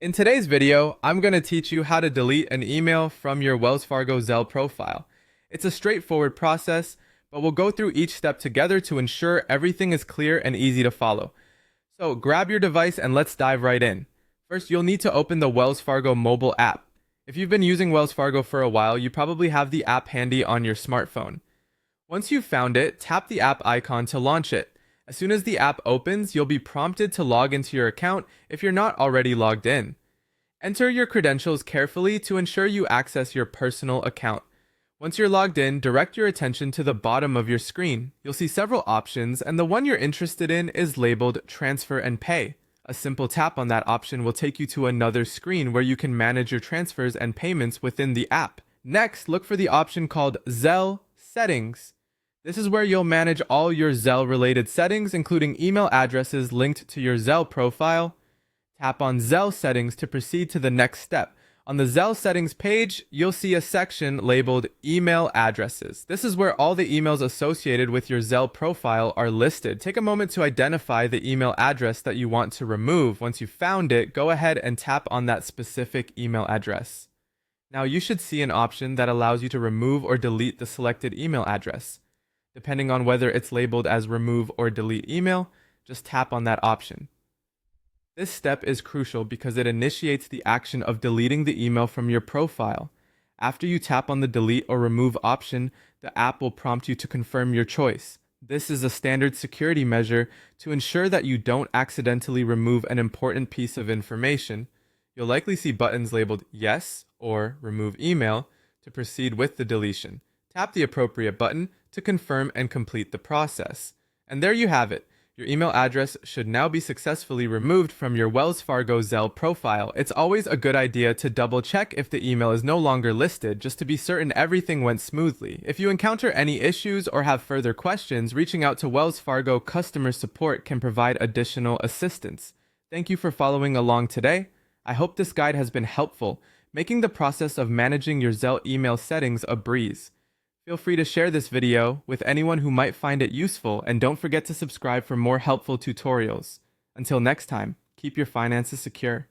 In today's video, I'm going to teach you how to delete an email from your Wells Fargo Zelle profile. It's a straightforward process, but we'll go through each step together to ensure everything is clear and easy to follow. So grab your device and let's dive right in. First, you'll need to open the Wells Fargo mobile app. If you've been using Wells Fargo for a while, you probably have the app handy on your smartphone. Once you've found it, tap the app icon to launch it. As soon as the app opens, you'll be prompted to log into your account if you're not already logged in. Enter your credentials carefully to ensure you access your personal account. Once you're logged in, direct your attention to the bottom of your screen. You'll see several options, and the one you're interested in is labeled Transfer and Pay. A simple tap on that option will take you to another screen where you can manage your transfers and payments within the app. Next, look for the option called Zelle Settings. This is where you'll manage all your Zelle-related settings, including email addresses linked to your Zelle profile. Tap on Zelle Settings to proceed to the next step. On the Zelle Settings page, you'll see a section labeled Email Addresses. This is where all the emails associated with your Zelle profile are listed. Take a moment to identify the email address that you want to remove. Once you've found it, go ahead and tap on that specific email address. Now you should see an option that allows you to remove or delete the selected email address. Depending on whether it's labeled as Remove or Delete Email, just tap on that option. This step is crucial because it initiates the action of deleting the email from your profile. After you tap on the delete or remove option, the app will prompt you to confirm your choice. This is a standard security measure to ensure that you don't accidentally remove an important piece of information. You'll likely see buttons labeled Yes or Remove Email to proceed with the deletion. Tap the appropriate button to confirm and complete the process. And there you have it. Your email address should now be successfully removed from your Wells Fargo Zelle profile. It's always a good idea to double check if the email is no longer listed, just to be certain everything went smoothly. If you encounter any issues or have further questions, reaching out to Wells Fargo customer support can provide additional assistance. Thank you for following along today. I hope this guide has been helpful, making the process of managing your Zelle email settings a breeze. Feel free to share this video with anyone who might find it useful, and don't forget to subscribe for more helpful tutorials. Until next time, keep your finances secure.